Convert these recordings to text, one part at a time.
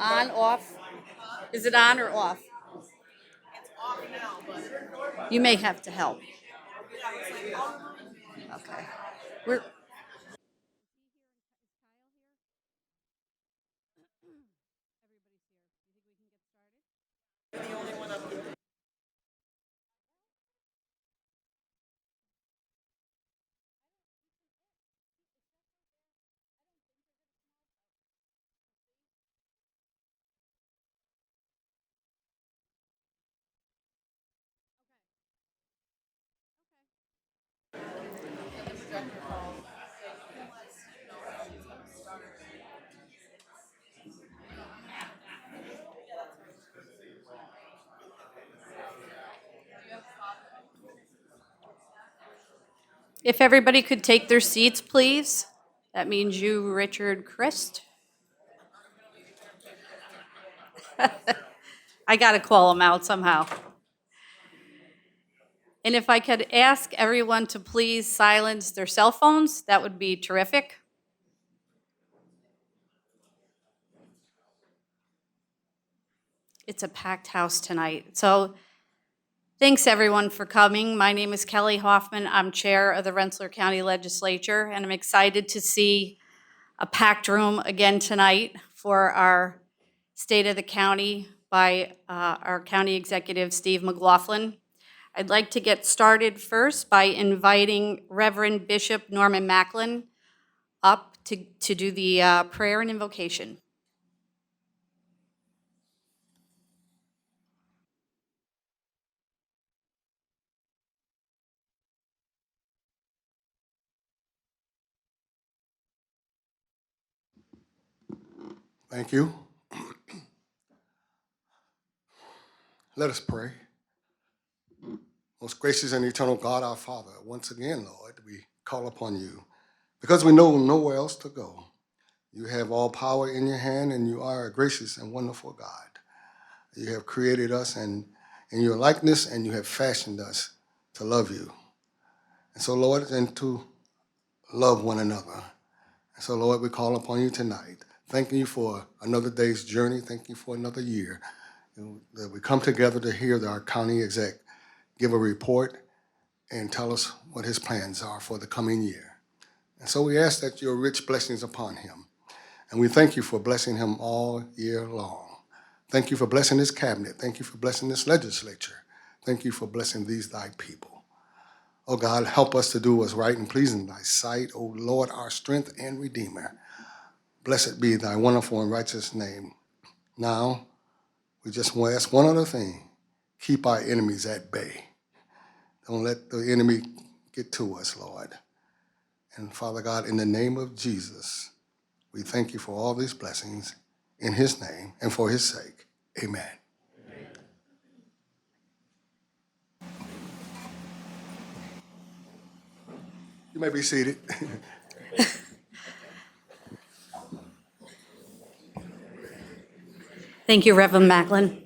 On, off? Is it on or off? You may have to help. Okay. We're, if everybody could take their seats, please. That means you, Richard Christ. I got to call them out somehow. And if I could ask everyone to please silence their cell phones, that would be terrific. It's a packed house tonight. So thanks everyone for coming. My name is Kelly Hoffman. I'm chair of the Rensselaer County Legislature, and I'm excited to see a packed room again tonight for our State of the County by our County Executive, Steve McLaughlin. I'd like to get started first by inviting Reverend Bishop Norman Macklin up to do the prayer and invocation. Thank you. Let us pray. Most gracious and eternal God, our Father, once again, Lord, we call upon you because we know nowhere else to go. You have all power in your hand, and you are a gracious and wonderful God. You have created us in your likeness, and you have fashioned us to love you. And so, Lord, and to love one another. And so, Lord, we call upon you tonight. Thanking you for another day's journey. Thank you for another year. That we come together to hear our county exec give a report and tell us what his plans are for the coming year. And so we ask that your rich blessings upon him. And we thank you for blessing him all year long. Thank you for blessing his cabinet. Thank you for blessing this legislature. Thank you for blessing these thy people. Oh God, help us to do what's right and pleasing in thy sight. Oh Lord, our strength and redeemer. Blessed be thy wonderful and righteous name. Now, we just want to ask one other thing. Keep our enemies at bay. Don't let the enemy get to us, Lord. And Father God, in the name of Jesus, we thank you for all these blessings in his name and for his sake. Amen. You may be seated. Thank you, Reverend Macklin.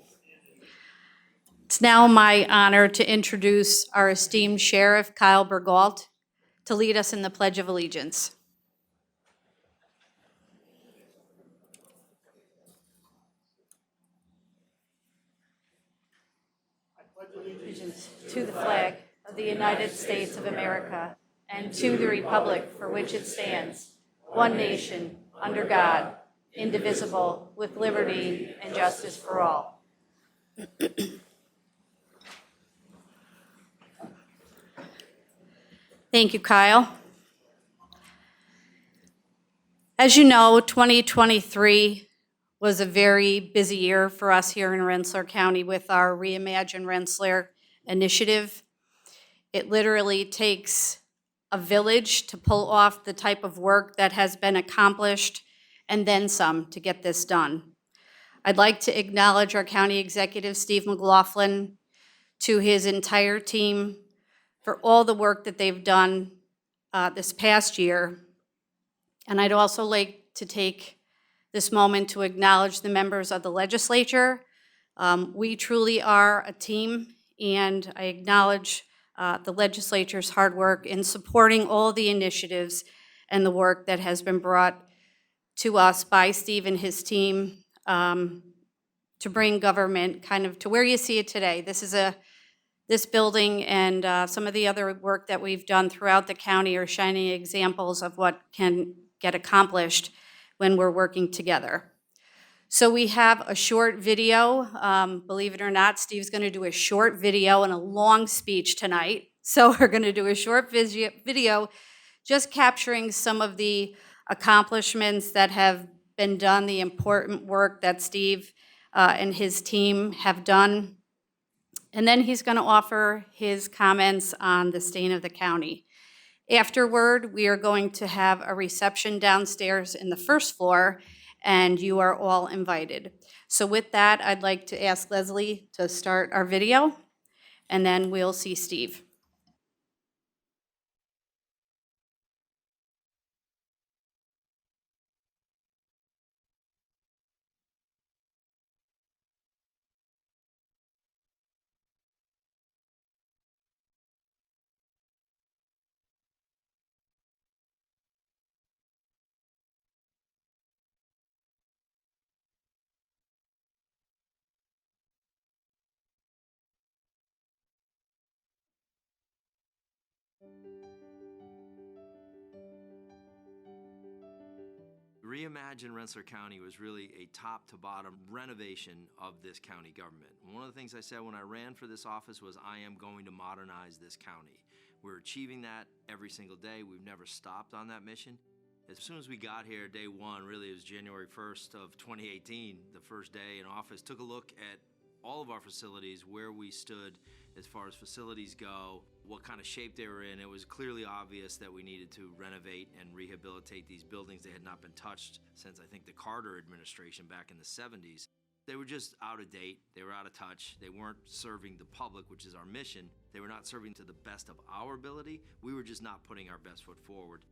It's now my honor to introduce our esteemed Sheriff, Kyle Bergault, to lead us in the Pledge of Allegiance. Allegiance to the flag of the United States of America and to the republic for which it stands, one nation, under God, indivisible, with liberty and justice for all. Thank you, Kyle. As you know, 2023 was a very busy year for us here in Rensselaer County with our Reimagine Rensselaer initiative. It literally takes a village to pull off the type of work that has been accomplished and then some to get this done. I'd like to acknowledge our County Executive, Steve McLaughlin, to his entire team for all the work that they've done this past year. And I'd also like to take this moment to acknowledge the members of the legislature. We truly are a team, and I acknowledge the legislature's hard work in supporting all the initiatives and the work that has been brought to us by Steve and his team to bring government kind of to where you see it today. This building and some of the other work that we've done throughout the county are shining examples of what can get accomplished when we're working together. So we have a short video. Believe it or not, Steve's going to do a short video and a long speech tonight. So we're going to do a short video just capturing some of the accomplishments that have been done, the important work that Steve and his team have done. And then he's going to offer his comments on the state of the county. Afterward, we are going to have a reception downstairs in the first floor, and you are all invited. So with that, I'd like to ask Leslie to start our video, and then we'll see Steve. Reimagine Rensselaer County was really a top-to-bottom renovation of this county government. One of the things I said when I ran for this office was, I am going to modernize this county. We're achieving that every single day. We've never stopped on that mission. As soon as we got here, day one, really it was January 1st of 2018, the first day in office, took a look at all of our facilities, where we stood as far as facilities go, what kind of shape they were in. It was clearly obvious that we needed to renovate and rehabilitate these buildings. They had not been touched since, I think, the Carter administration back in the 70s. They were just out of date. They were out of touch. They weren't serving the public, which is our mission. They were not serving to the best of our ability. We were just not putting our best foot forward.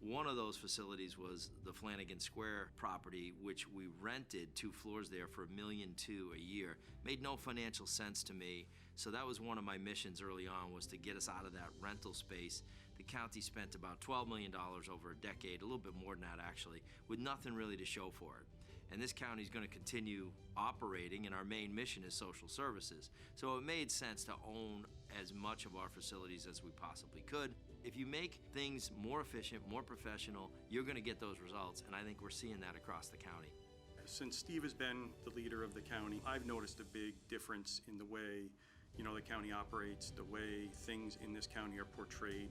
One of those facilities was the Flanagan Square property, which we rented 2 floors there for $1.2 million a year. Made no financial sense to me, so that was one of my missions early on, was to get us out of that rental space. The county spent about $12 million over a decade, a little bit more than that actually, with nothing really to show for it. And this county is going to continue operating, and our main mission is social services. So it made sense to own as much of our facilities as we possibly could. If you make things more efficient, more professional, you're going to get those results, and I think we're seeing that across the county. Since Steve has been the leader of the county, I've noticed a big difference in the way, the county operates, the way things in this county are portrayed.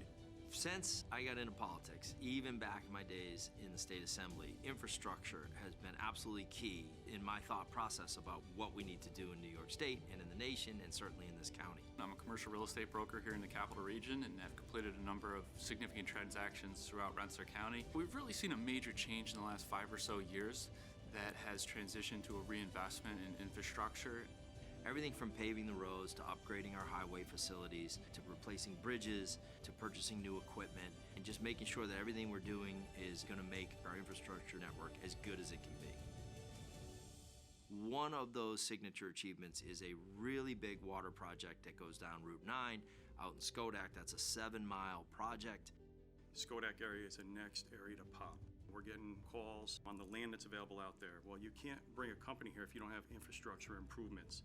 Since I got into politics, even back in my days in the state assembly, infrastructure has been absolutely key in my thought process about what we need to do in New York State and in the nation, and certainly in this county. I'm a commercial real estate broker here in the Capital Region and have completed a number of significant transactions throughout Rensselaer County. We've really seen a major change in the last 5 or so years that has transitioned to a reinvestment in infrastructure. Everything from paving the roads to upgrading our highway facilities to replacing bridges to purchasing new equipment and just making sure that everything we're doing is going to make our infrastructure network as good as it can be. One of those signature achievements is a really big water project that goes down Route 9 out in Schodack. That's a 7-mile project. Schodack area is the next area to pop. We're getting calls on the land that's available out there. Well, you can't bring a company here if you don't have infrastructure improvements.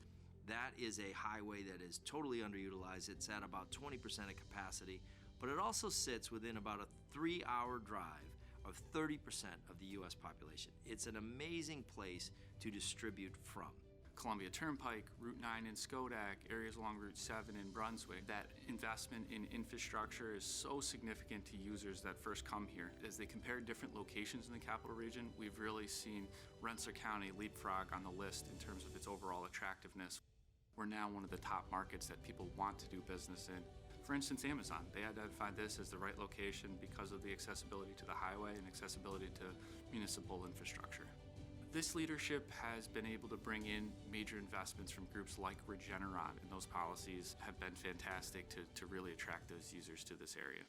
That is a highway that is totally underutilized. It's at about 20% of capacity, but it also sits within about a 3-hour drive of 30% of the U.S. population. It's an amazing place to distribute from. Columbia Turnpike, Route 9 in Schodack, areas along Route 7 in Brunswick. That investment in infrastructure is so significant to users that first come here. As they compare different locations in the Capital Region, we've really seen Rensselaer County leapfrog on the list in terms of its overall attractiveness. We're now one of the top markets that people want to do business in. For instance, Amazon, they identified this as the right location because of the accessibility to the highway and accessibility to municipal infrastructure. This leadership has been able to bring in major investments from groups like Regeneron, and those policies have been fantastic to really attract those users to this area.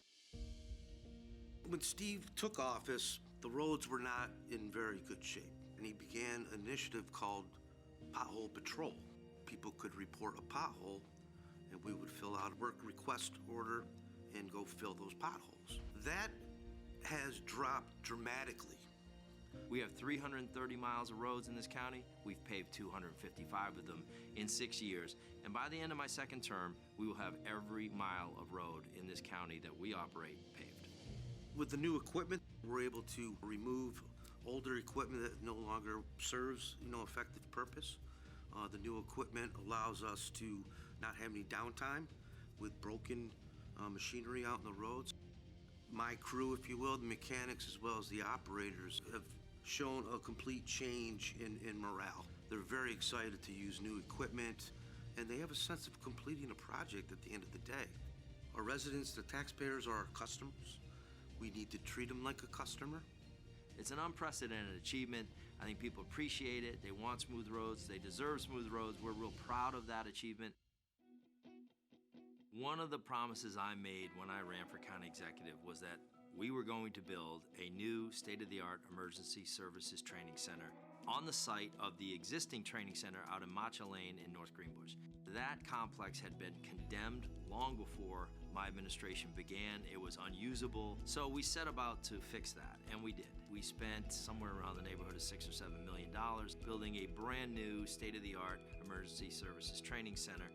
When Steve took office, the roads were not in very good shape, and he began an initiative called Pothole Patrol. People could report a pothole, and we would fill out a work request order and go fill those potholes. That has dropped dramatically We have 330 miles of roads in this county. We've paved 255 of them in 6 years. And by the end of my second term, we will have every mile of road in this county that we operate paved. With the new equipment, we're able to remove older equipment that no longer serves, effective purpose. The new equipment allows us to not have any downtime with broken machinery out on the roads. My crew, if you will, the mechanics as well as the operators, have shown a complete change in morale. They're very excited to use new equipment, and they have a sense of completing a project at the end of the day. Our residents, the taxpayers, are our customers. We need to treat them like a customer. It's an unprecedented achievement. I think people appreciate it. They want smooth roads. They deserve smooth roads. We're real proud of that achievement. One of the promises I made when I ran for county executive was that we were going to build a new state-of-the-art emergency services training center on the site of the existing training center out in Matcha Lane in North Greenbush. That complex had been condemned long before my administration began. It was unusable. So we set about to fix that, and we did. We spent somewhere around the neighborhood of $6 or $7 million building a brand new state-of-the-art emergency services training center.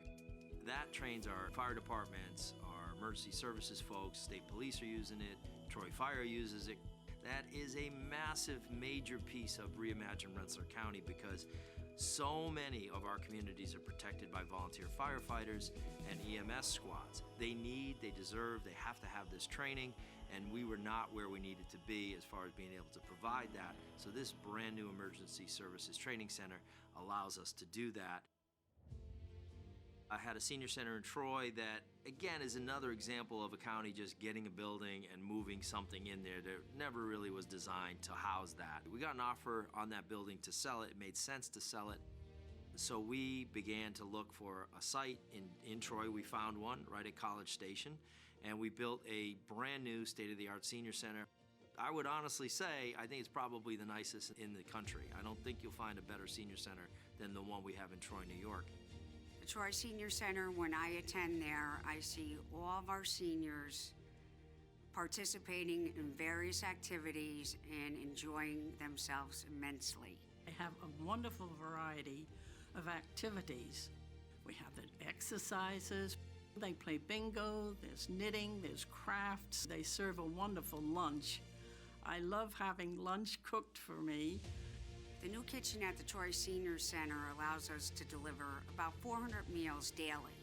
That trains our fire departments, our emergency services folks, state police are using it, Troy Fire uses it. That is a massive, major piece of Reimagine Rensselaer County because so many of our communities are protected by volunteer firefighters and EMS squads. They need, they deserve, they have to have this training, and we were not where we needed to be as far as being able to provide that. So this brand new emergency services training center allows us to do that. I had a senior center in Troy that, again, is another example of a county just getting a building and moving something in there that never really was designed to house that. We got an offer on that building to sell it. It made sense to sell it. So we began to look for a site in Troy. We found one right at College Station, and we built a brand new state-of-the-art senior center. I would honestly say I think it's probably the nicest in the country. I don't think you'll find a better senior center than the one we have in Troy, New York. The Troy Senior Center, when I attend there, I see all of our seniors participating in various activities and enjoying themselves immensely. They have a wonderful variety of activities. We have the exercises, they play bingo, there's knitting, there's crafts. They serve a wonderful lunch. I love having lunch cooked for me. The new kitchen at the Troy Senior Center allows us to deliver about 400 meals daily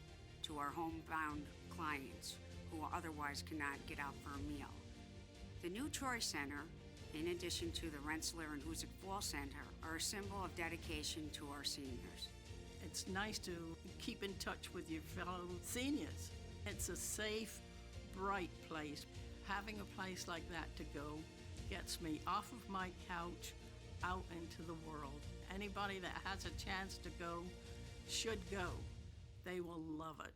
to our homebound clients who otherwise cannot get out for a meal. The new Troy Center, in addition to the Rensselaer and Hoosick Fall Center, are a symbol of dedication to our seniors. It's nice to keep in touch with your fellow seniors. It's a safe, bright place. Having a place like that to go gets me off of my couch, out into the world. Anybody that has a chance to go should go. They will love it.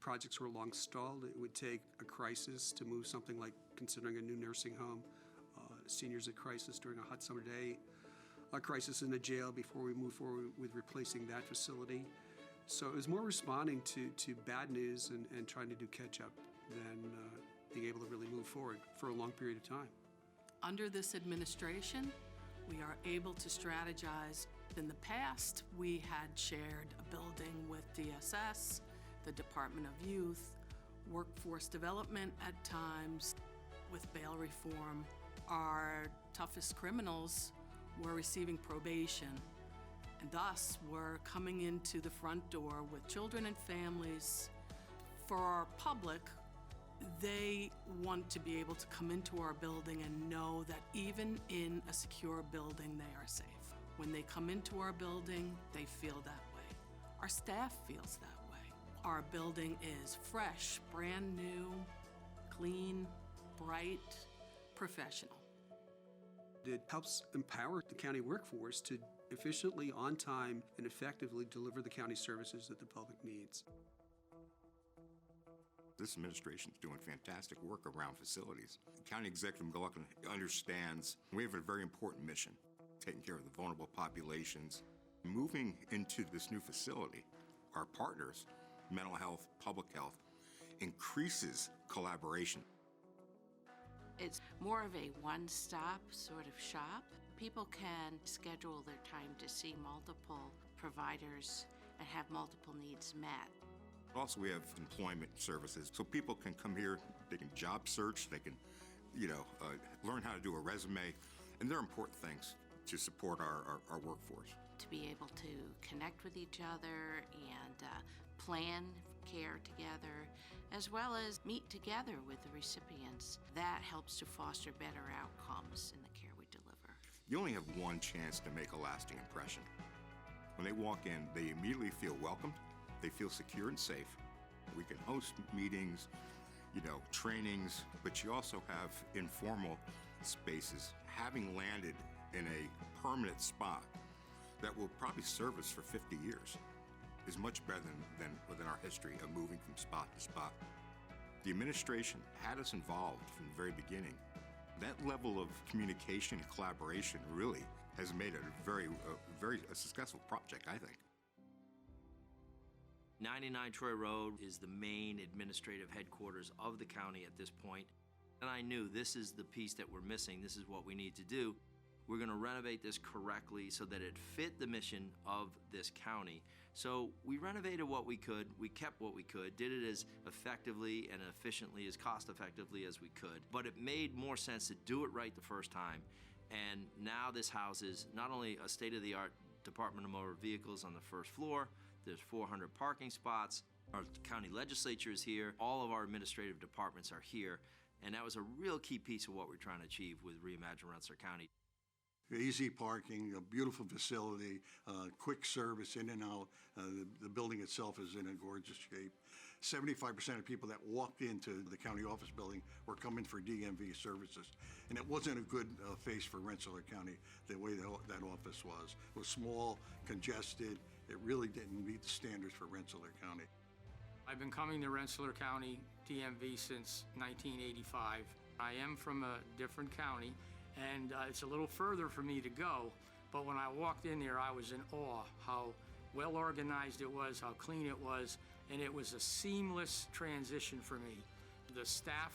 Projects were long stalled. It would take a crisis to move something like considering a new nursing home, seniors at crisis during a hot summer day, a crisis in a jail before we move forward with replacing that facility. So it was more responding to bad news and trying to do catch up than being able to really move forward for a long period of time. Under this administration, we are able to strategize. In the past, we had shared a building with DSS, the Department of Youth, workforce development at times. With bail reform, our toughest criminals were receiving probation, and thus were coming into the front door with children and families. For our public, they want to be able to come into our building and know that even in a secure building, they are safe. When they come into our building, they feel that way. Our staff feels that way. Our building is fresh, brand new, clean, bright, professional. It helps empower the county workforce to efficiently, on time, and effectively deliver the county services that the public needs. This administration is doing fantastic work around facilities. County Executive McLaughlin understands we have a very important mission, taking care of the vulnerable populations. Moving into this new facility, our partners, mental health, public health, increases collaboration. It's more of a one-stop sort of shop. People can schedule their time to see multiple providers and have multiple needs met. Also, we have employment services, so people can come here, they can job search, they can, learn how to do a resume, and they're important things to support our workforce. To be able to connect with each other and plan care together, as well as meet together with the recipients. That helps to foster better outcomes in the care we deliver. You only have one chance to make a lasting impression. When they walk in, they immediately feel welcomed, they feel secure and safe. We can host meetings, trainings, but you also have informal spaces. Having landed in a permanent spot that will probably serve us for 50 years is much better than within our history of moving from spot to spot. The administration had us involved from the very beginning. That level of communication and collaboration really has made it a very successful project, I think. 99 Troy Road is the main administrative headquarters of the county at this point, and I knew this is the piece that we're missing. This is what we need to do. We're going to renovate this correctly so that it fit the mission of this county. So we renovated what we could, we kept what we could, did it as effectively and efficiently, as cost effectively as we could. But it made more sense to do it right the first time. And now this houses not only a state-of-the-art Department of Motor Vehicles on the first floor, there's 400 parking spots, our county legislature is here, all of our administrative departments are here, and that was a real key piece of what we're trying to achieve with Reimagine Rensselaer County. Easy parking, a beautiful facility, quick service in and out. The building itself is in a gorgeous shape. 75% of people that walked into the county office building were coming for DMV services. And it wasn't a good face for Rensselaer County, the way that office was. It was small, congested. It really didn't meet the standards for Rensselaer County. I've been coming to Rensselaer County DMV since 1985. I am from a different county, and it's a little further for me to go, but when I walked in there, I was in awe how well organized it was, how clean it was, and it was a seamless transition for me. The staff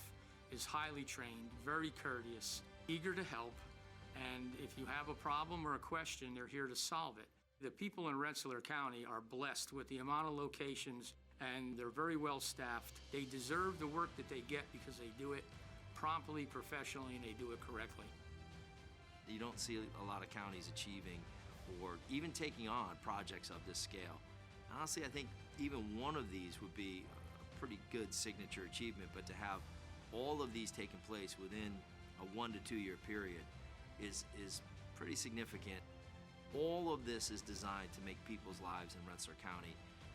is highly trained, very courteous, eager to help, and if you have a problem or a question, they're here to solve it. The people in Rensselaer County are blessed with the amount of locations, and they're very well staffed. They deserve the work that they get because they do it promptly, professionally, and they do it correctly. You don't see a lot of counties achieving or even taking on projects of this scale. Honestly, I think even one of these would be a pretty good signature achievement, but to have all of these taking place within a 1 to 2 year period is pretty significant. All of this is designed to make people's lives in Rensselaer County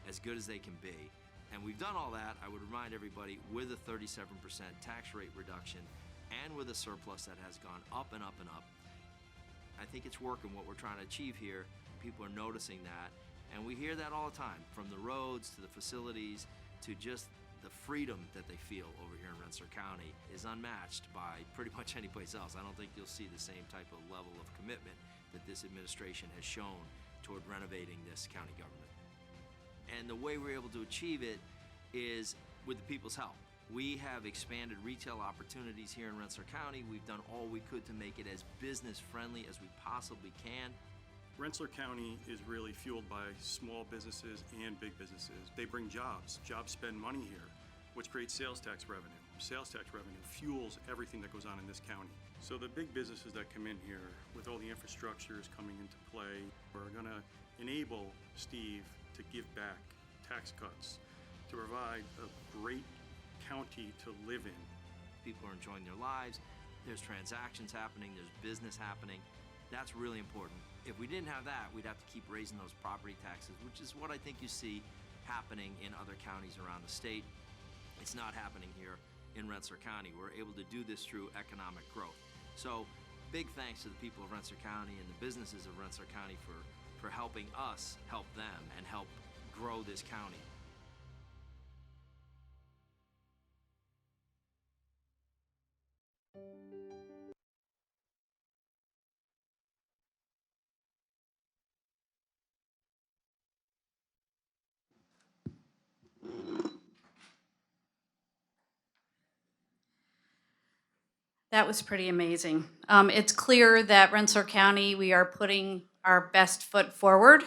as good as they can be. And we've done all that, I would remind everybody, with a 37% tax rate reduction and with a surplus that has gone up and up and up. I think it's working what we're trying to achieve here. People are noticing that. And we hear that all the time, from the roads to the facilities to just the freedom that they feel over here in Rensselaer County is unmatched by pretty much any place else. I don't think you'll see the same type of level of commitment that this administration has shown toward renovating this county government. And the way we're able to achieve it is with the people's help. We have expanded retail opportunities here in Rensselaer County. We've done all we could to make it as business-friendly as we possibly can. Rensselaer County is really fueled by small businesses and big businesses. They bring jobs. Jobs spend money here, which creates sales tax revenue. Sales tax revenue fuels everything that goes on in this county. So the big businesses that come in here, with all the infrastructures coming into play, are going to enable Steve to give back tax cuts, to provide a great county to live in. People are enjoying their lives, there's transactions happening, there's business happening. That's really important. If we didn't have that, we'd have to keep raising those property taxes, which is what I think you see happening in other counties around the state. It's not happening here in Rensselaer County. We're able to do this through economic growth. So big thanks to the people of Rensselaer County and the businesses of Rensselaer County for helping us help them and help grow this county. That was pretty amazing. It's clear that Rensselaer County, we are putting our best foot forward.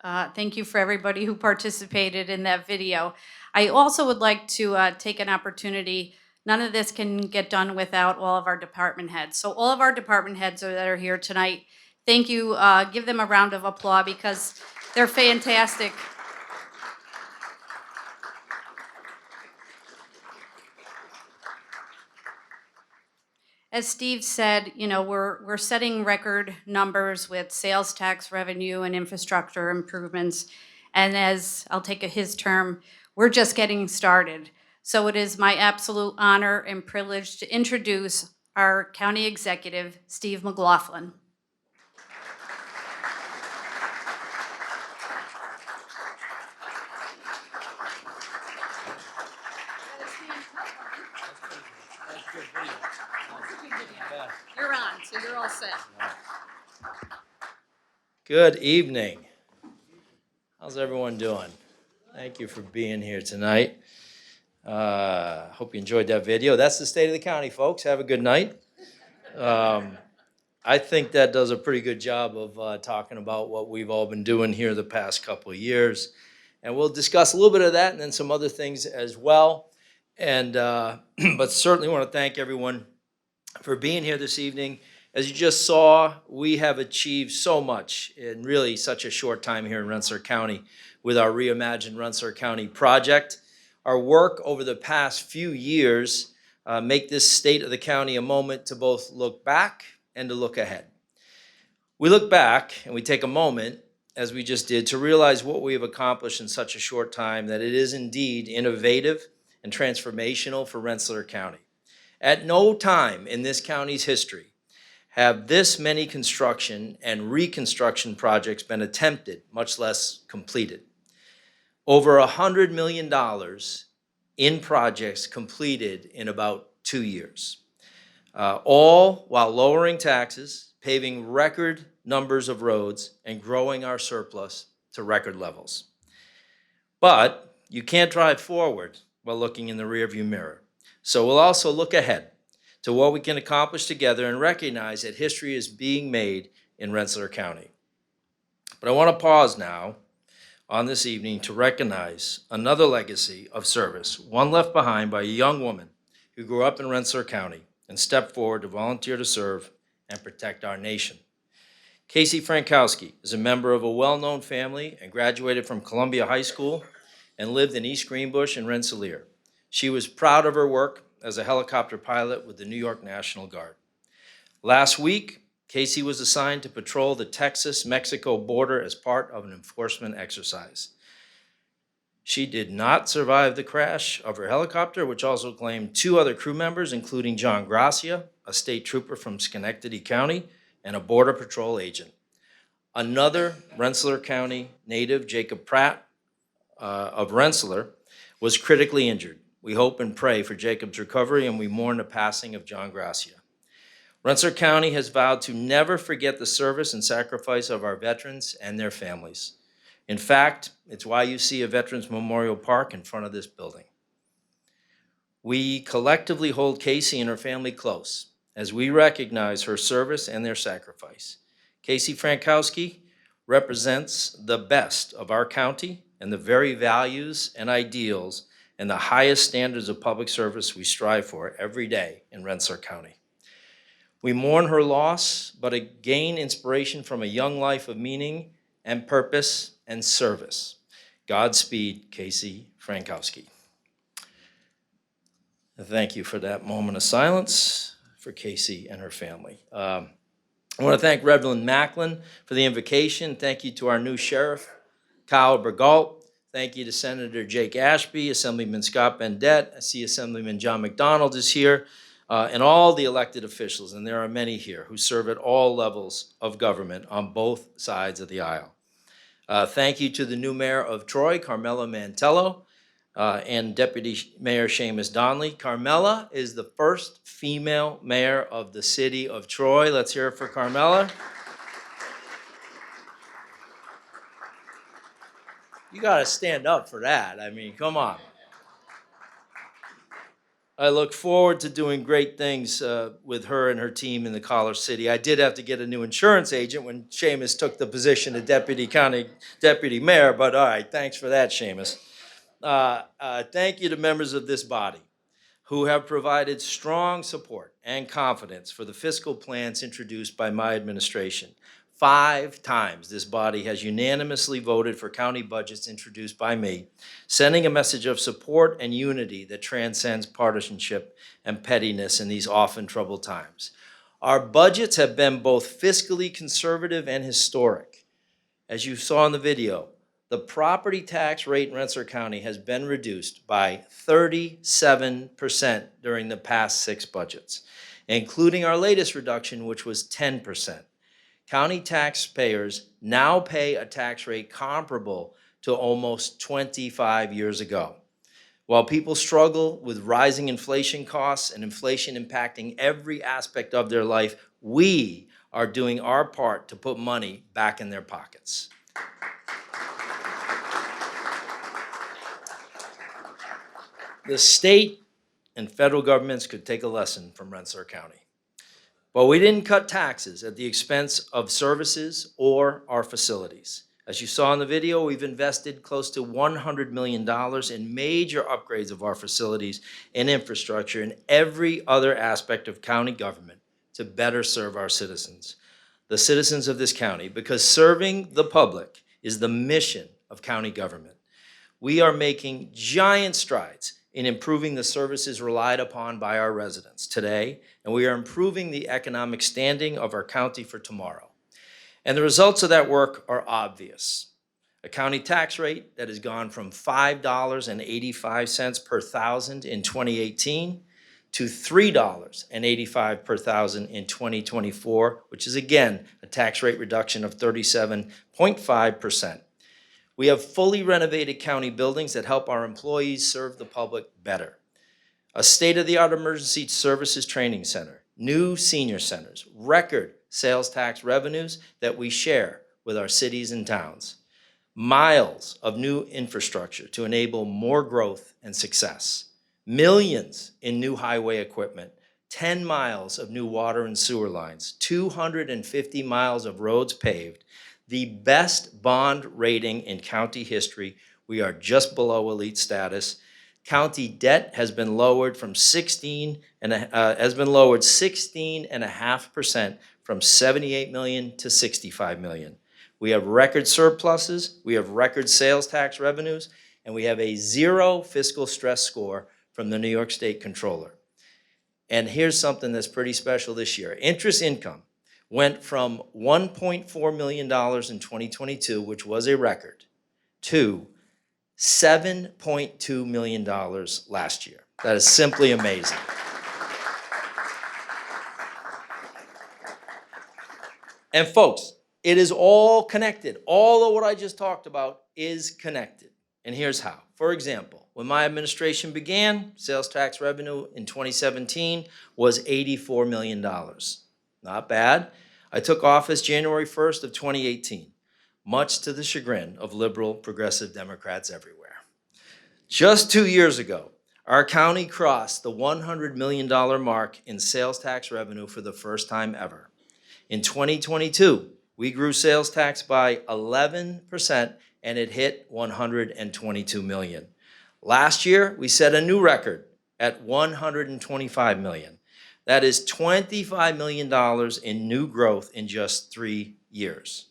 Thank you for everybody who participated in that video. I also would like to take an opportunity. None of this can get done without all of our department heads. So all of our department heads that are here tonight, thank you. Give them a round of applause because they're fantastic. As Steve said, you know, we're setting record numbers with sales tax revenue and infrastructure improvements. And as I'll take his term, we're just getting started. So it is my absolute honor and privilege to introduce our county executive, Steve McLaughlin. You're on, so you're all set. Good evening. How's everyone doing? Thank you for being here tonight. Hope you enjoyed that video. That's the state of the county, folks. Have a good night. I think that does a pretty good job of talking about what we've all been doing here the past couple of years. And we'll discuss a little bit of that and then some other things as well. And but certainly want to thank everyone for being here this evening. As you just saw, we have achieved so much in really such a short time here in Rensselaer County with our Reimagine Rensselaer County project. Our work over the past few years make this state of the county a moment to both look back and to look ahead. We look back and we take a moment, as we just did, to realize what we have accomplished in such a short time, that it is indeed innovative and transformational for Rensselaer County. At no time in this county's history have this many construction and reconstruction projects been attempted, much less completed. Over $100 million in projects completed in about 2 years. All while lowering taxes, paving record numbers of roads, and growing our surplus to record levels. But you can't drive forward while looking in the rearview mirror. So we'll also look ahead to what we can accomplish together and recognize that history is being made in Rensselaer County. But I want to pause now on this evening to recognize another legacy of service, one left behind by a young woman who grew up in Rensselaer County and stepped forward to volunteer to serve and protect our nation. Casey Frankowski is a member of a well-known family and graduated from Columbia High School and lived in East Greenbush and Rensselaer. She was proud of her work as a helicopter pilot with the New York National Guard. Last week, Casey was assigned to patrol the Texas-Mexico border as part of an enforcement exercise. She did not survive the crash of her helicopter, which also claimed 2 other crew members, including John Gracia, a state trooper from Schenectady County, and a Border Patrol agent. Another Rensselaer County native, Jacob Pratt of Rensselaer, was critically injured. We hope and pray for Jacob's recovery, and we mourn the passing of John Gracia. Rensselaer County has vowed to never forget the service and sacrifice of our veterans and their families. In fact, it's why you see a Veterans Memorial Park in front of this building. We collectively hold Casey and her family close as we recognize her service and their sacrifice. Casey Frankowski represents the best of our county and the very values and ideals and the highest standards of public service we strive for every day in Rensselaer County. We mourn her loss, but gain inspiration from a young life of meaning and purpose and service. Godspeed, Casey Frankowski. Thank you for that moment of silence for Casey and her family. I want to thank Reverend Macklin for the invocation. Thank you to our new sheriff, Kyle Bergault. Thank you to Senator Jake Ashby, Assemblyman Scott Bendette. I see Assemblyman John McDonald is here, and all the elected officials, and there are many here, who serve at all levels of government on both sides of the aisle. Thank you to the new mayor of Troy, Carmela Mantello, and Deputy Mayor Seamus Donnelly. Carmela is the first female mayor of the city of Troy. Let's hear it for Carmela. You got to stand up for that. I mean, come on. I look forward to doing great things with her and her team in the Collar City. I did have to get a new insurance agent when Seamus took the position of deputy mayor, but all right, thanks for that, Seamus. Thank you to members of this body who have provided strong support and confidence for the fiscal plans introduced by my administration. 5 times this body has unanimously voted for county budgets introduced by me, sending a message of support and unity that transcends partisanship and pettiness in these often troubled times. Our budgets have been both fiscally conservative and historic. As you saw in the video, the property tax rate in Rensselaer County has been reduced by 37% during the past 6 budgets, including our latest reduction, which was 10%. County taxpayers now pay a tax rate comparable to almost 25 years ago. While people struggle with rising inflation costs and inflation impacting every aspect of their life, we are doing our part to put money back in their pockets. The state and federal governments could take a lesson from Rensselaer County. But we didn't cut taxes at the expense of services or our facilities. As you saw in the video, we've invested close to $100 million in major upgrades of our facilities and infrastructure and every other aspect of county government to better serve our citizens, the citizens of this county, because serving the public is the mission of county government. We are making giant strides in improving the services relied upon by our residents today, and we are improving the economic standing of our county for tomorrow. And the results of that work are obvious. A county tax rate that has gone from $5.85 per thousand in 2018 to $3.85 per thousand in 2024, which is again a tax rate reduction of 37.5%. We have fully renovated county buildings that help our employees serve the public better. A state-of-the-art emergency services training center, new senior centers, record sales tax revenues that we share with our cities and towns, miles of new infrastructure to enable more growth and success, millions in new highway equipment, 10 miles of new water and sewer lines, 250 miles of roads paved, the best bond rating in county history. We are just below elite status. County debt has been lowered from 16.5% from 78 million to 65 million. We have record surpluses, we have record sales tax revenues, and we have a 0 fiscal stress score from the New York State Comptroller. And here's something that's pretty special this year. Interest income went from $1.4 million in 2022, which was a record, to $7.2 million last year. That is simply amazing. And folks, it is all connected. All of what I just talked about is connected. And here's how. For example, when my administration began, sales tax revenue in 2017 was $84 million. Not bad. I took office January 1st of 2018, much to the chagrin of liberal progressive Democrats everywhere. Just 2 years ago, our county crossed the $100 million mark in sales tax revenue for the first time ever. In 2022, we grew sales tax by 11% and it hit $122 million. Last year, we set a new record at $125 million. That is $25 million in new growth in just 3 years.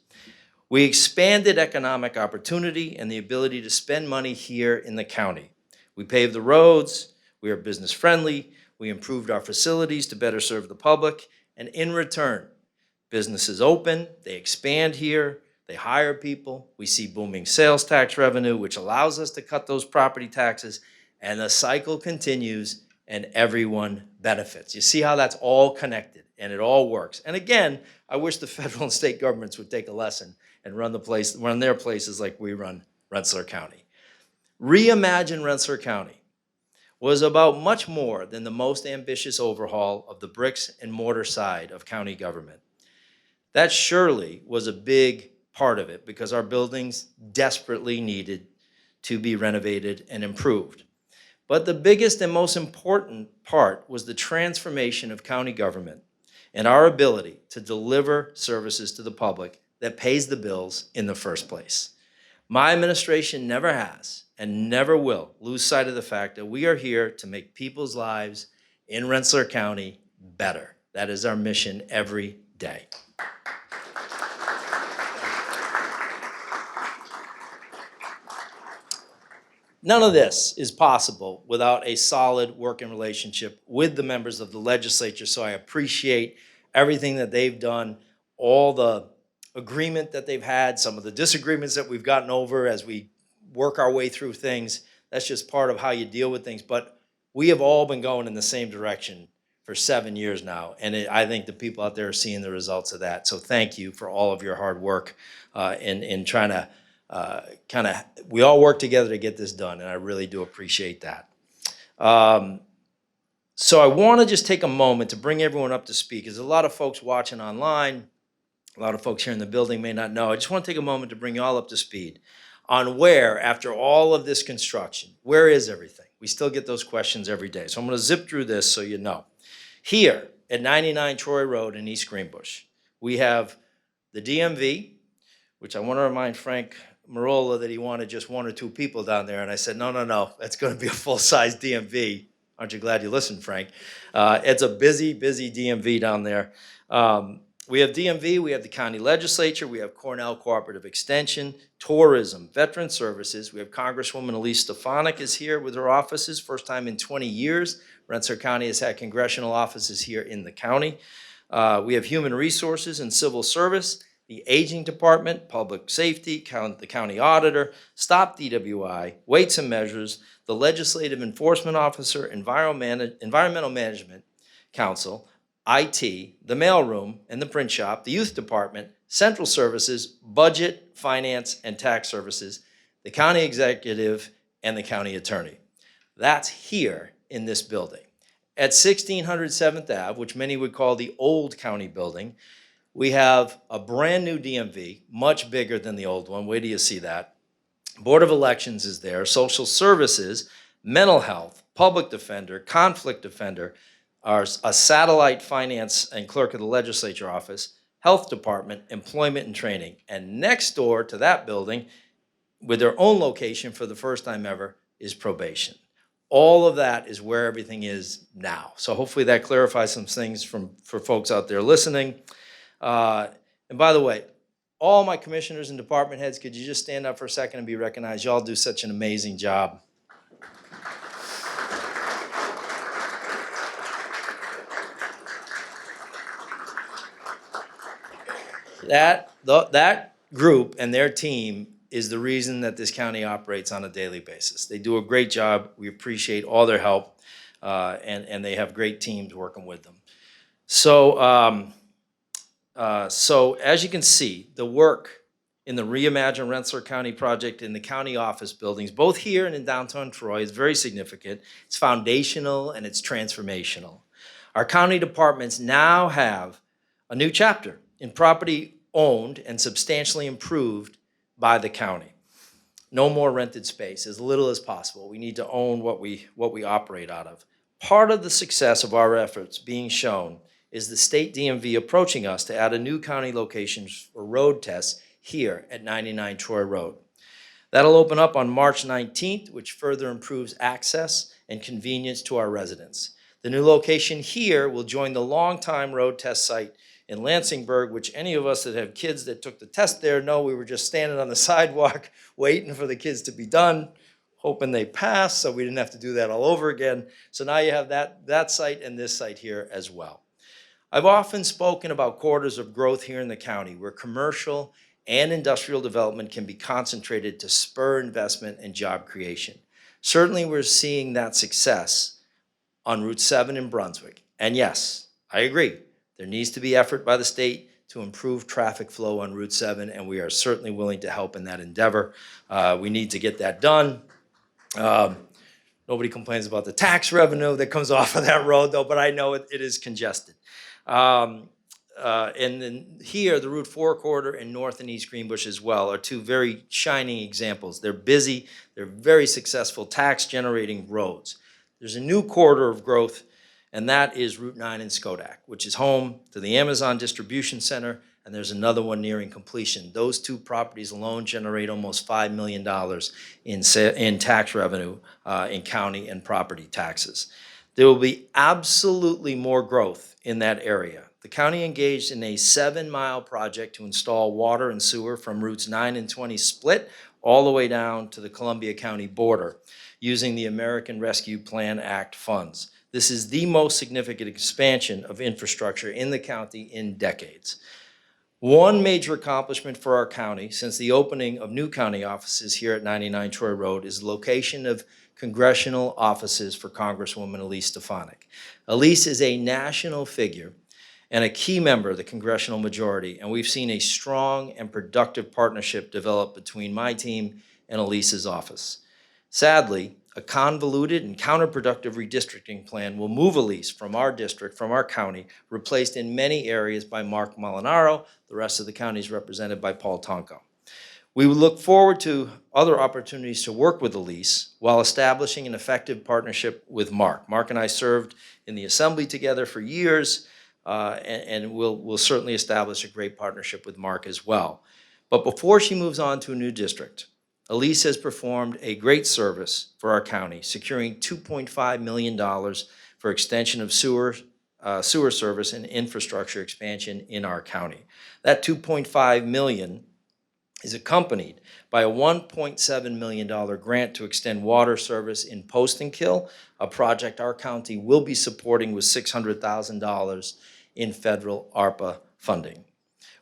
We expanded economic opportunity and the ability to spend money here in the county. We paved the roads, we are business friendly, we improved our facilities to better serve the public, and in return, businesses open, they expand here, they hire people, we see booming sales tax revenue, which allows us to cut those property taxes, and the cycle continues and everyone benefits. You see how that's all connected and it all works. And again, I wish the federal and state governments would take a lesson and run their places like we run Rensselaer County. Reimagine Rensselaer County was about much more than the most ambitious overhaul of the bricks and mortar side of county government. That surely was a big part of it because our buildings desperately needed to be renovated and improved. But the biggest and most important part was the transformation of county government and our ability to deliver services to the public that pays the bills in the first place. My administration never has and never will lose sight of the fact that we are here to make people's lives in Rensselaer County better. That is our mission every day. None of this is possible without a solid working relationship with the members of the legislature, so I appreciate everything that they've done, all the agreement that they've had, some of the disagreements that we've gotten over as we work our way through things. That's just part of how you deal with things, but we have all been going in the same direction for 7 years now, and I think the people out there are seeing the results of that. So thank you for all of your hard work in trying to we all work together to get this done, and I really do appreciate that. So I want to just take a moment to bring everyone up to speed, because a lot of folks watching online, a lot of folks here in the building may not know. I just want to take a moment to bring you all up to speed on where, after all of this construction, where is everything? We still get those questions every day. So I'm going to zip through this so you know. Here at 99 Troy Road in East Greenbush, we have the DMV, which I want to remind Frank Marola that he wanted just 1 or 2 people down there, and I said, no, that's going to be a full-size DMV. Aren't you glad you listened, Frank? It's a busy, busy DMV down there. We have DMV, we have the county legislature, we have Cornell Cooperative Extension, tourism, veteran services. We have Congresswoman Elise Stefanik is here with her offices, first time in 20 years. Rensselaer County has had congressional offices here in the county. We have human resources and civil service, the aging department, public safety, the county auditor, STOP DWI, weights and measures, the legislative enforcement officer, environmental management council, IT, the mailroom and the print shop, the youth department, central services, budget, finance, and tax services, the county executive, and the county attorney. That's here in this building. At 1600 7th Ave, which many would call the old county building, we have a brand new DMV, much bigger than the old one. Wait till you see that. Board of Elections is there, social services, mental health, public defender, conflict defender, a satellite finance and clerk of the legislature office, health department, employment and training. And next door to that building, with their own location for the first time ever, is probation. All of that is where everything is now. So hopefully that clarifies some things for folks out there listening. And by the way, all my commissioners and department heads, could you just stand up for a second and be recognized? Y'all do such an amazing job. That group and their team is the reason that this county operates on a daily basis. They do a great job. We appreciate all their help, and they have great teams working with them. So, so as you can see, the work in the Reimagine Rensselaer County project in the county office buildings, both here and in downtown Troy, is very significant. It's foundational and it's transformational. Our county departments now have a new chapter in property owned and substantially improved by the county. No more rented space, as little as possible. We need to own what we operate out of. Part of the success of our efforts being shown is the state DMV approaching us to add a new county location for road tests here at 99 Troy Road. That'll open up on March 19th, which further improves access and convenience to our residents. The new location here will join the longtime road test site in Lansingburg, which any of us that have kids that took the test there know we were just standing on the sidewalk waiting for the kids to be done, hoping they pass so we didn't have to do that all over again. So now you have that site and this site here as well. I've often spoken about corridors of growth here in the county where commercial and industrial development can be concentrated to spur investment and job creation. Certainly we're seeing that success on Route 7 in Brunswick. And yes, I agree, there needs to be effort by the state to improve traffic flow on Route 7, and we are certainly willing to help in that endeavor. We need to get that done. Nobody complains about the tax revenue that comes off of that road though, but I know it is congested. And then here, the Route 4 corridor and North and East Greenbush as well are two very shining examples. They're busy, they're very successful tax-generating roads. There's a new corridor of growth, and that is Route 9 in Skodak, which is home to the Amazon Distribution Center, and there's another one nearing completion. Those two properties alone generate almost $5 million in tax revenue in county and property taxes. There will be absolutely more growth in that area. The county engaged in a 7-mile project to install water and sewer from routes 9 and 20 split all the way down to the Columbia County border using the American Rescue Plan Act funds. This is the most significant expansion of infrastructure in the county in decades. One major accomplishment for our county since the opening of new county offices here at 99 Troy Road is the location of congressional offices for Congresswoman Elise Stefanik. Elise is a national figure and a key member of the congressional majority, and we've seen a strong and productive partnership develop between my team and Elise's office. Sadly, a convoluted and counterproductive redistricting plan will move Elise from our district, from our county, replaced in many areas by Mark Molinaro. The rest of the county is represented by Paul Tonko. We look forward to other opportunities to work with Elise while establishing an effective partnership with Mark. Mark and I served in the assembly together for years, and we'll certainly establish a great partnership with Mark as well. But before she moves on to a new district, Elise has performed a great service for our county, securing $2.5 million for extension of sewer service and infrastructure expansion in our county. That $2.5 million is accompanied by a $1.7 million grant to extend water service in Post and Kill, a project our county will be supporting with $600,000 in federal ARPA funding.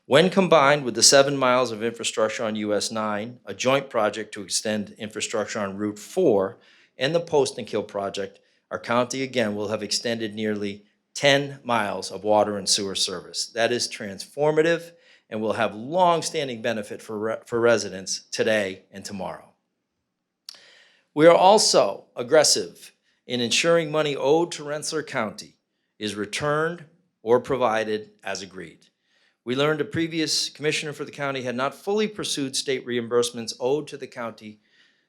When combined with the 7 miles of infrastructure on US 9, a joint project to extend infrastructure on Route 4, and the Post and Kill project, our county again will have extended nearly 10 miles of water and sewer service. That is transformative and will have long-standing benefit for residents today and tomorrow. We are also aggressive in ensuring money owed to Rensselaer County is returned or provided as agreed. We learned a previous commissioner for the county had not fully pursued state reimbursements owed to the county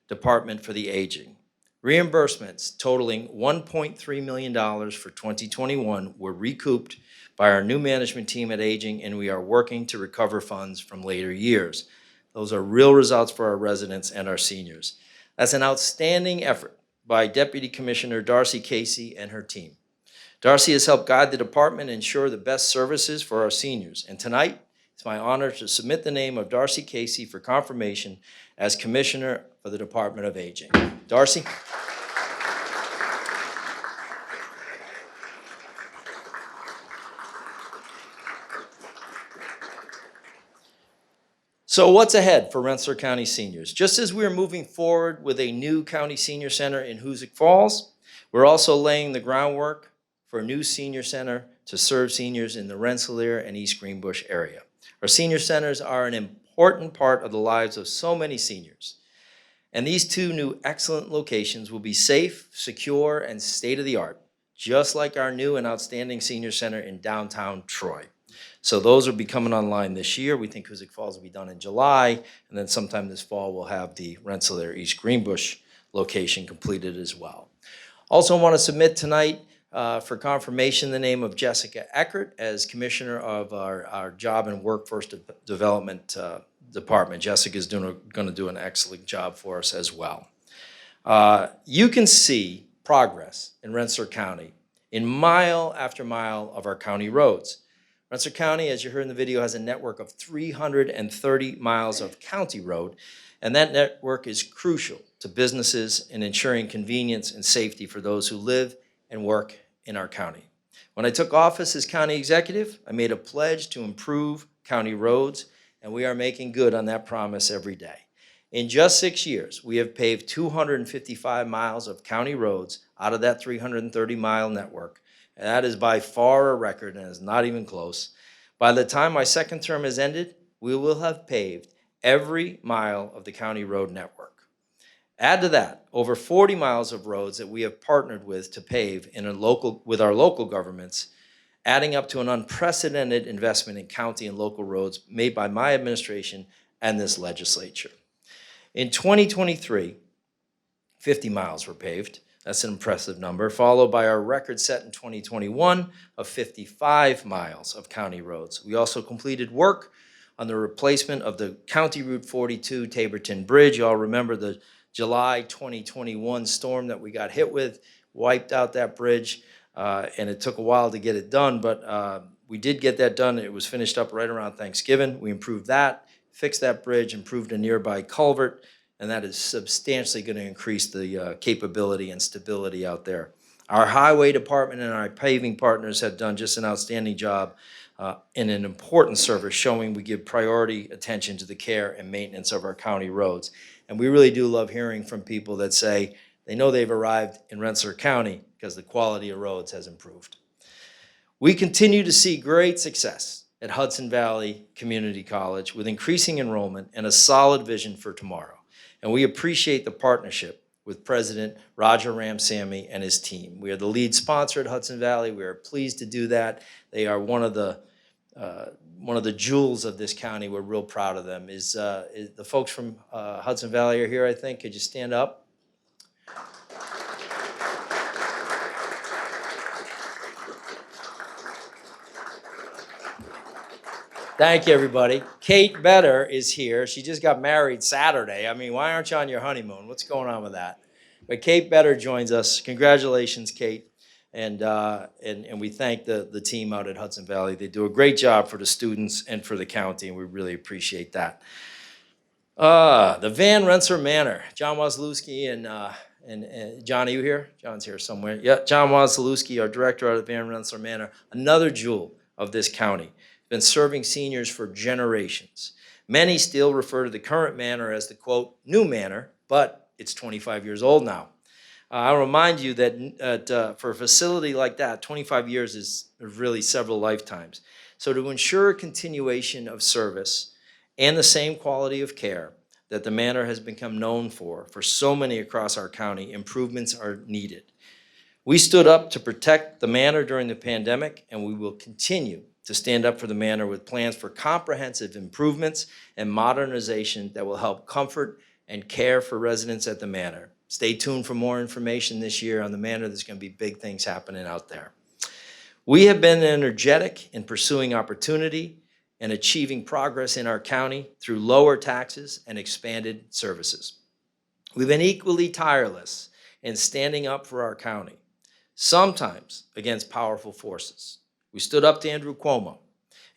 Department for the Aging. Reimbursements totaling $1.3 million for 2021 were recouped by our new management team at Aging, and we are working to recover funds from later years. Those are real results for our residents and our seniors. That's an outstanding effort by Deputy Commissioner Darcy Casey and her team. Darcy has helped guide the department and ensure the best services for our seniors. And tonight, it's my honor to submit the name of Darcy Casey for confirmation as Commissioner for the Department of Aging. Darcy? So what's ahead for Rensselaer County seniors? Just as we're moving forward with a new county senior center in Hoosick Falls, we're also laying the groundwork for a new senior center to serve seniors in the Rensselaer and East Greenbush area. Our senior centers are an important part of the lives of so many seniors. And these two new excellent locations will be safe, secure, and state-of-the-art, just like our new and outstanding senior center in downtown Troy. So those will be coming online this year. We think Hoosick Falls will be done in July, and then sometime this fall we'll have the Rensselaer East Greenbush location completed as well. Also want to submit tonight for confirmation the name of Jessica Eckert as Commissioner of our Job and Workforce Development Department. Jessica's going to do an excellent job for us as well. You can see progress in Rensselaer County in mile after mile of our county roads. Rensselaer County, as you heard in the video, has a network of 330 miles of county road, and that network is crucial to businesses in ensuring convenience and safety for those who live and work in our county. When I took office as county executive, I made a pledge to improve county roads, and we are making good on that promise every day. In just 6 years, we have paved 255 miles of county roads out of that 330-mile network. And that is by far a record and is not even close. By the time my second term has ended, we will have paved every mile of the county road network. Add to that over 40 miles of roads that we have partnered with to pave with our local governments, adding up to an unprecedented investment in county and local roads made by my administration and this legislature. In 2023, 50 miles were paved. That's an impressive number, followed by our record set in 2021 of 55 miles of county roads. We also completed work on the replacement of the County Route 42 Taborton Bridge. You all remember the July 2021 storm that we got hit with, wiped out that bridge, and it took a while to get it done, but we did get that done. It was finished up right around Thanksgiving. We improved that, fixed that bridge, improved a nearby culvert, and that is substantially going to increase the capability and stability out there. Our highway department and our paving partners have done just an outstanding job in an important service, showing we give priority attention to the care and maintenance of our county roads. And we really do love hearing from people that say they know they've arrived in Rensselaer County because the quality of roads has improved. We continue to see great success at Hudson Valley Community College with increasing enrollment and a solid vision for tomorrow. And we appreciate the partnership with President Roger Ramsamy and his team. We are the lead sponsor at Hudson Valley. We are pleased to do that. They are one of the jewels of this county. We're real proud of them. Is the folks from Hudson Valley are here, I think. Could you stand up? Thank you, everybody. Kate Better is here. She just got married Saturday. I mean, why aren't you on your honeymoon? What's going on with that? But Kate Better joins us. Congratulations, Kate. And we thank the team out at Hudson Valley. They do a great job for the students and for the county, and we really appreciate that. The Van Rensselaer Manor. John Wazalewski and John, are you here? John's here somewhere. Yeah, John Wazalewski, our director of the Van Rensselaer Manor, another jewel of this county. Been serving seniors for generations. Many still refer to the current manor as the, quote, new manor, but it's 25 years old now. I'll remind you that for a facility like that, 25 years is really several lifetimes. So to ensure a continuation of service and the same quality of care that the manor has become known for so many across our county, improvements are needed. We stood up to protect the manor during the pandemic, and we will continue to stand up for the manor with plans for comprehensive improvements and modernization that will help comfort and care for residents at the manor. Stay tuned for more information this year on the manor. There's going to be big things happening out there. We have been energetic in pursuing opportunity and achieving progress in our county through lower taxes and expanded services. We've been equally tireless in standing up for our county, sometimes against powerful forces. We stood up to Andrew Cuomo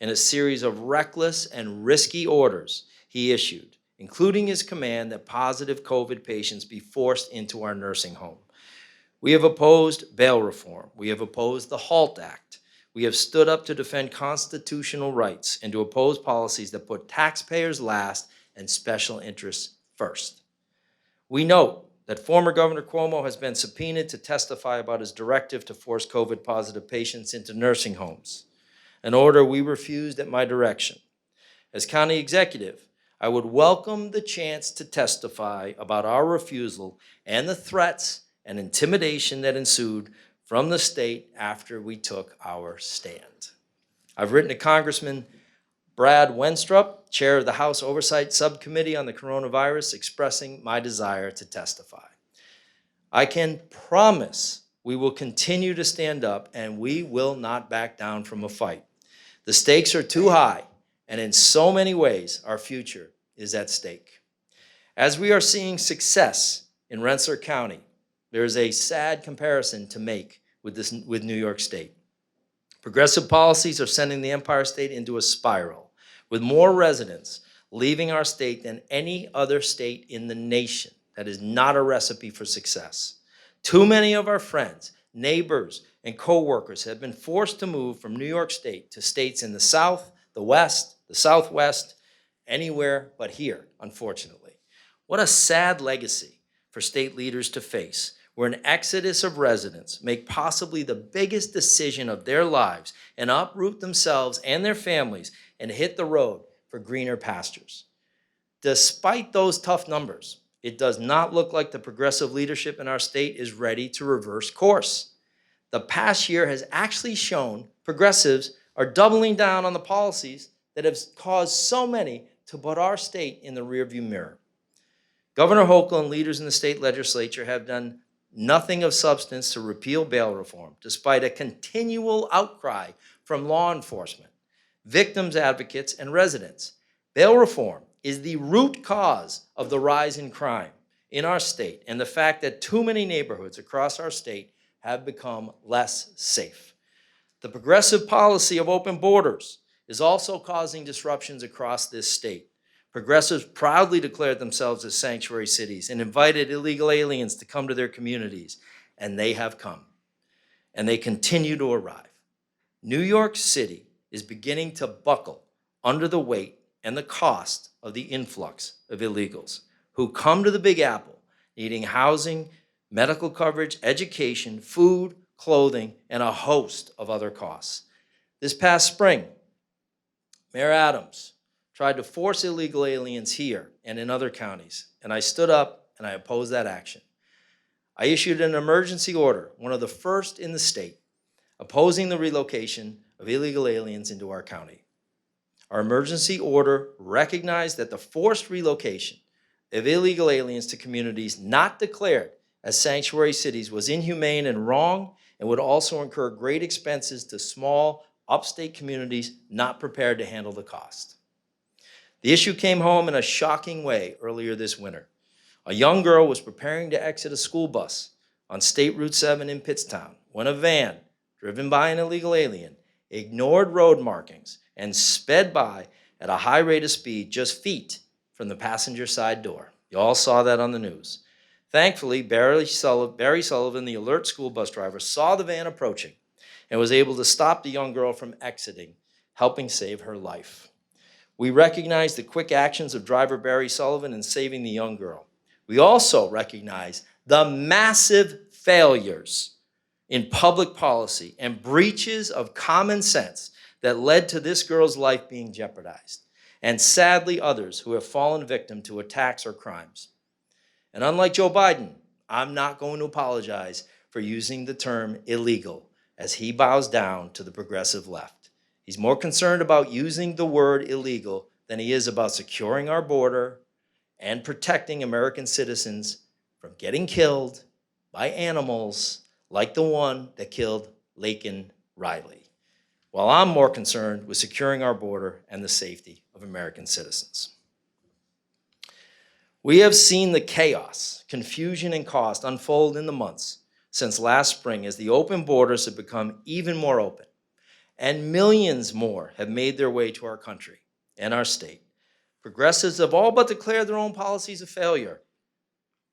in a series of reckless and risky orders he issued, including his command that positive COVID patients be forced into our nursing home. We have opposed bail reform. We have opposed the HALT Act. We have stood up to defend constitutional rights and to oppose policies that put taxpayers last and special interests first. We note that former Governor Cuomo has been subpoenaed to testify about his directive to force COVID-positive patients into nursing homes, an order we refused at my direction. As county executive, I would welcome the chance to testify about our refusal and the threats and intimidation that ensued from the state after we took our stand. I've written to Congressman Brad Wenstrup, chair of the House Oversight Subcommittee on the Coronavirus, expressing my desire to testify. I can promise we will continue to stand up and we will not back down from a fight. The stakes are too high, and in so many ways, our future is at stake. As we are seeing success in Rensselaer County, there is a sad comparison to make with New York State. Progressive policies are sending the Empire State into a spiral, with more residents leaving our state than any other state in the nation. That is not a recipe for success. Too many of our friends, neighbors, and co-workers have been forced to move from New York State to states in the South, the West, the Southwest, anywhere but here, unfortunately. What a sad legacy for state leaders to face, where an exodus of residents make possibly the biggest decision of their lives and uproot themselves and their families and hit the road for greener pastures. Despite those tough numbers, it does not look like the progressive leadership in our state is ready to reverse course. The past year has actually shown progressives are doubling down on the policies that have caused so many to put our state in the rearview mirror. Governor Hochul and leaders in the state legislature have done nothing of substance to repeal bail reform, despite a continual outcry from law enforcement, victims advocates, and residents. Bail reform is the root cause of the rise in crime in our state and the fact that too many neighborhoods across our state have become less safe. The progressive policy of open borders is also causing disruptions across this state. Progressives proudly declared themselves as sanctuary cities and invited illegal aliens to come to their communities, and they have come, and they continue to arrive. New York City is beginning to buckle under the weight and the cost of the influx of illegals who come to the Big Apple needing housing, medical coverage, education, food, clothing, and a host of other costs. This past spring, Mayor Adams tried to force illegal aliens here and in other counties, and I stood up and I opposed that action. I issued an emergency order, one of the first in the state, opposing the relocation of illegal aliens into our county. Our emergency order recognized that the forced relocation of illegal aliens to communities not declared as sanctuary cities was inhumane and wrong and would also incur great expenses to small upstate communities not prepared to handle the cost. The issue came home in a shocking way earlier this winter. A young girl was preparing to exit a school bus on State Route 7 in Pittstown when a van, driven by an illegal alien, ignored road markings and sped by at a high rate of speed just feet from the passenger side door. You all saw that on the news. Thankfully, Barry Sullivan, the alert school bus driver, saw the van approaching and was able to stop the young girl from exiting, helping save her life. We recognize the quick actions of driver Barry Sullivan in saving the young girl. We also recognize the massive failures in public policy and breaches of common sense that led to this girl's life being jeopardized, and sadly others who have fallen victim to attacks or crimes. And unlike Joe Biden, I'm not going to apologize for using the term illegal as he bows down to the progressive left. He's more concerned about using the word illegal than he is about securing our border and protecting American citizens from getting killed by animals like the one that killed Laken Riley, while I'm more concerned with securing our border and the safety of American citizens. We have seen the chaos, confusion, and cost unfold in the months since last spring as the open borders have become even more open, and millions more have made their way to our country and our state. Progressives have all but declared their own policies a failure,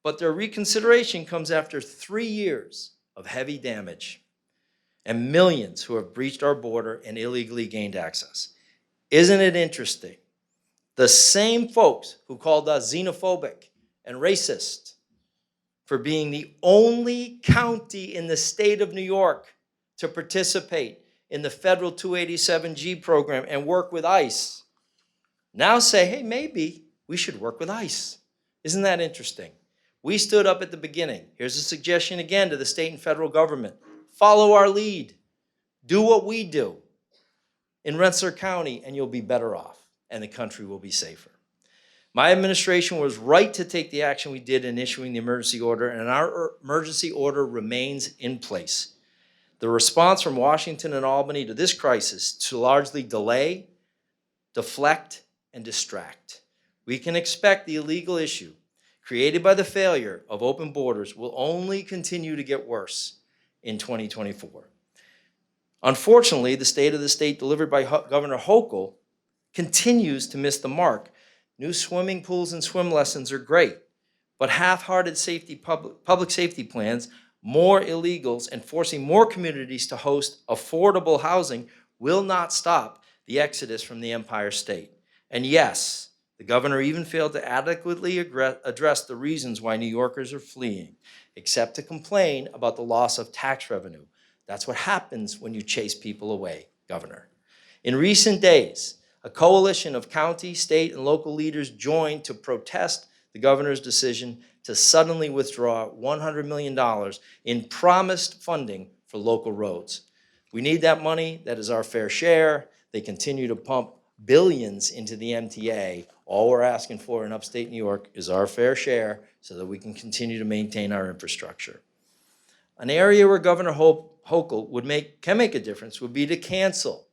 but their reconsideration comes after 3 years of heavy damage and millions who have breached our border and illegally gained access. Isn't it interesting? The same folks who called us xenophobic and racist for being the only county in the state of New York to participate in the federal 287G program and work with ICE now say, hey, maybe we should work with ICE. Isn't that interesting? We stood up at the beginning. Here's a suggestion again to the state and federal government. Follow our lead. Do what we do in Rensselaer County and you'll be better off and the country will be safer. My administration was right to take the action we did in issuing the emergency order, and our emergency order remains in place. The response from Washington and Albany to this crisis to largely delay, deflect, and distract. We can expect the illegal issue created by the failure of open borders will only continue to get worse in 2024. Unfortunately, the state of the state delivered by Governor Hochul continues to miss the mark. New swimming pools and swim lessons are great, but half-hearted public safety plans, more illegals, and forcing more communities to host affordable housing will not stop the exodus from the Empire State. And yes, the governor even failed to adequately address the reasons why New Yorkers are fleeing, except to complain about the loss of tax revenue. That's what happens when you chase people away, Governor. In recent days, a coalition of county, state, and local leaders joined to protest the governor's decision to suddenly withdraw $100 million in promised funding for local roads. We need that money. That is our fair share. They continue to pump billions into the MTA. All we're asking for in upstate New York is our fair share so that we can continue to maintain our infrastructure. An area where Governor Hochul can make a difference would be to cancel,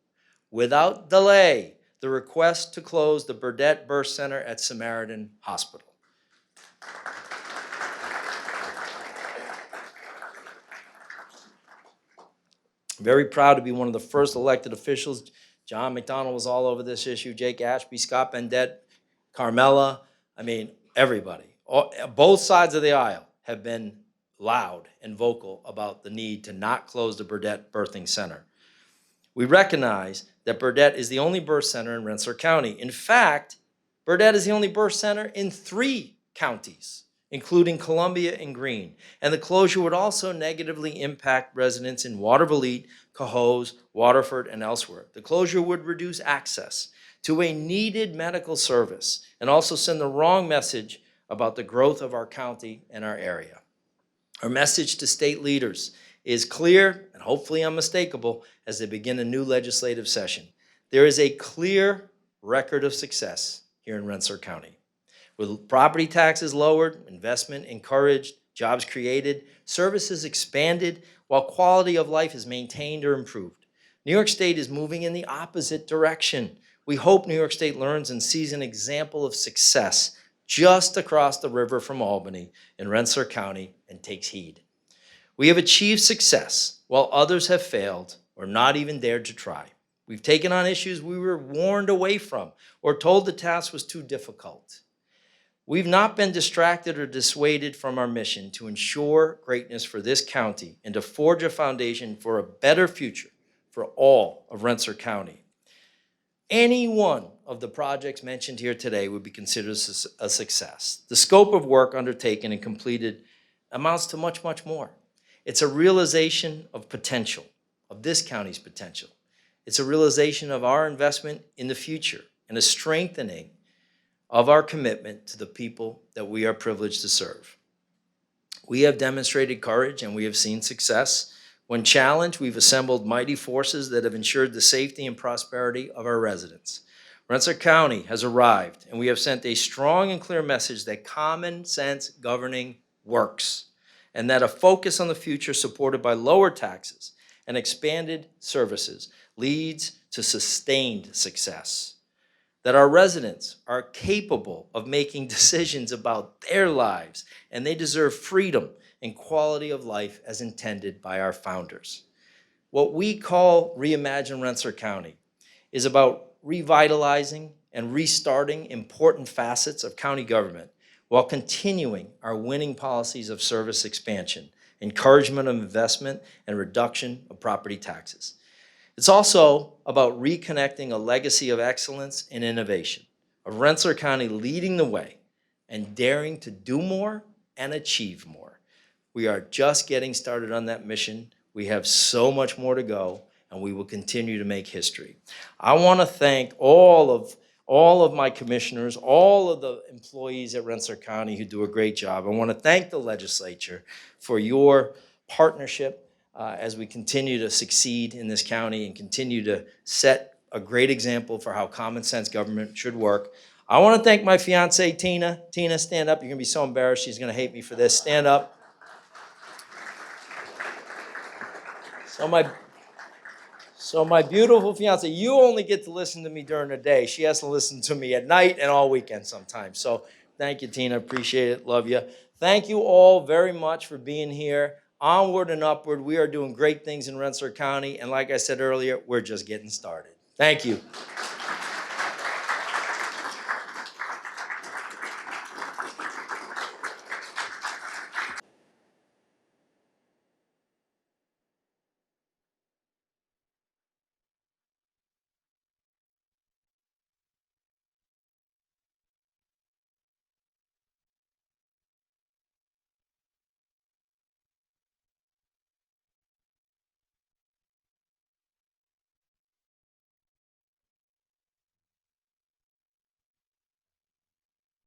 without delay, the request to close the Burdett Birth Center at Samaritan Hospital. Very proud to be one of the first elected officials. John McDonald was all over this issue, Jake Ashby, Scott Bendett, Carmella, I mean, everybody. Both sides of the aisle have been loud and vocal about the need to not close the Burdett Birthing Center. We recognize that Burdett is the only birth center in Rensselaer County. In fact, Burdett is the only birth center in 3 counties, including Columbia and Greene. And the closure would also negatively impact residents in Watervliet, Cohoes, Waterford, and elsewhere. The closure would reduce access to a needed medical service and also send the wrong message about the growth of our county and our area. Our message to state leaders is clear and hopefully unmistakable as they begin a new legislative session. There is a clear record of success here in Rensselaer County. With property taxes lowered, investment encouraged, jobs created, services expanded, while quality of life is maintained or improved. New York State is moving in the opposite direction. We hope New York State learns and sees an example of success just across the river from Albany in Rensselaer County and takes heed. We have achieved success while others have failed or not even dared to try. We've taken on issues we were warned away from or told the task was too difficult. We've not been distracted or dissuaded from our mission to ensure greatness for this county and to forge a foundation for a better future for all of Rensselaer County. Any one of the projects mentioned here today would be considered a success. The scope of work undertaken and completed amounts to much, much more. It's a realization of potential, of this county's potential. It's a realization of our investment in the future and a strengthening of our commitment to the people that we are privileged to serve. We have demonstrated courage and we have seen success. When challenged, we've assembled mighty forces that have ensured the safety and prosperity of our residents. Rensselaer County has arrived, and we have sent a strong and clear message that common sense governing works, and that a focus on the future supported by lower taxes and expanded services leads to sustained success. That our residents are capable of making decisions about their lives, and they deserve freedom and quality of life as intended by our founders. What we call Reimagine Rensselaer County is about revitalizing and restarting important facets of county government while continuing our winning policies of service expansion, encouragement of investment, and reduction of property taxes. It's also about reconnecting a legacy of excellence and innovation, of Rensselaer County leading the way and daring to do more and achieve more. We are just getting started on that mission. We have so much more to go, and we will continue to make history. I want to thank all of my commissioners, all of the employees at Rensselaer County who do a great job. I want to thank the legislature for your partnership as we continue to succeed in this county and continue to set a great example for how common sense government should work. I want to thank my fiance, Tina. Tina, stand up. You're going to be so embarrassed. She's going to hate me for this. Stand up. So my beautiful fiance, you only get to listen to me during the day. She has to listen to me at night and all weekend sometimes. So thank you, Tina. Appreciate it. Love you. Thank you all very much for being here. Onward and upward. We are doing great things in Rensselaer County. And like I said earlier, we're just getting started. Thank you.